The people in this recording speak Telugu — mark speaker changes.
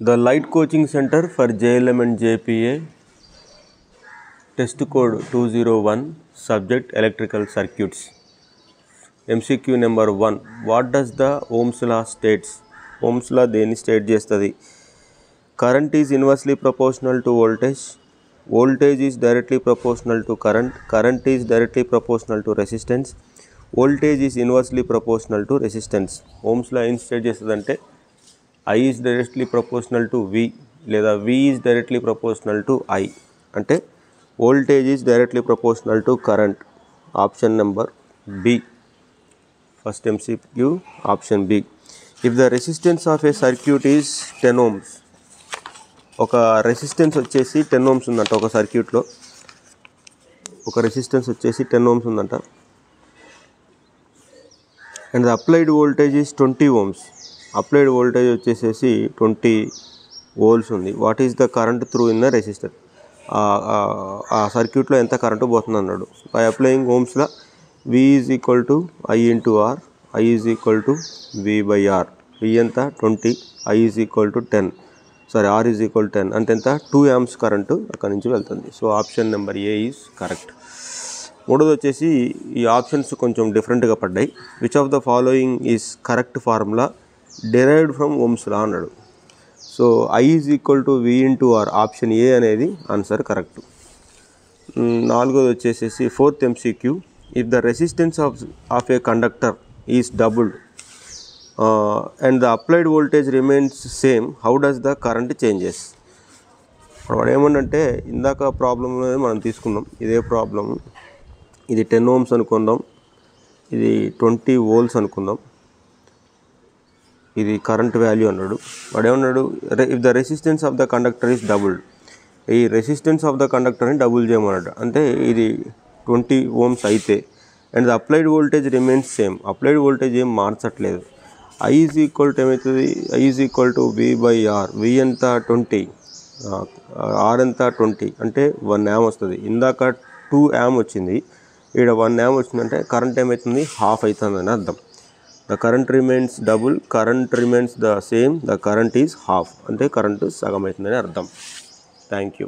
Speaker 1: The Light Coaching Center for JLM and JPA, test code 201, subject electrical circuits. MCQ number 1. What does the Ohm's law states? Ohm's law deni state chestadi. Current is inversely proportional to voltage. Voltage is directly proportional to current. Current is directly proportional to resistance. Voltage is inversely proportional to resistance. Ohm's law in state chestadante I is directly proportional to V లేదా V is directly proportional to I అంటే voltage is directly proportional to current. Option number B. First MCQ option B. If the resistance of a circuit is 10 ohms, ఒక రెసిస్టెన్స్ వచ్చేసి 10 ohms ఉందంట. ఒక సర్క్యూట్లో ఒక రెసిస్టెన్స్ వచ్చేసి 10 ohms ఉందంట. And the applied voltage is 20 ohms. Applied voltage వచ్చేసేసి 20 volts ఉంది. What is the current through in the resistor? ఆ సర్క్యూట్లో ఎంత కరెంటు పోతుంది అన్నాడు. By applying ohm's law V is equal to I into R, I is equal to V by R. V ఎంత 20, I is equal to 10, sorry R is equal 10 అంటే ఎంత 2 amps కరెంటు అక్కడి నుంచి వెళ్తుంది. So option number A is correct. మూడోది వచ్చేసి ఈ ఆప్షన్స్ కొంచెం డిఫరెంట్గా పడ్డాయి. Which of the following is correct formula derived from Ohm's law అన్నాడు. So I is equal to V into R, option A అనేది ఆన్సర్ కరెక్ట్. నాలుగోది వచ్చేసేసి fourth MCQ. If the resistance of A conductor is doubled and the applied voltage remains same, how does the current changes? వాడు ఏమన్నంటే ఇందాక ప్రాబ్లంలో మనం తీసుకున్నాం ఇదే ప్రాబ్లం. ఇది 10 ohms అనుకుందాం, ఇది 20 volts అనుకుందాం, ఇది కరెంట్ వాల్యూ అన్నాడు. వాడు ఏమన్నాడు, if the resistance of the conductor is doubled, ఈ రెసిస్టెన్స్ ఆఫ్ ద కండక్టర్ని డబుల్ చేయమన్నాడు. అంటే ఇది 20 ohms అయితే and the applied voltage remains same, applied voltage ఏం మార్చట్లేదు. I ఈజ్ ఈక్వల్ టు ఏమవుతుంది, I is equal to V by R. V ఎంత 20, R ఎంత 20 అంటే 1 amp వస్తుంది. ఇందాక 2 amp వచ్చింది, ఇక్కడ 1 amp వచ్చిందంటే కరెంట్ ఏమవుతుంది హాఫ్ అవుతుందని అర్థం. The current remains double, current remains the same, the current is half అంటే కరెంటు సగం అవుతుందని అర్థం. Thank you.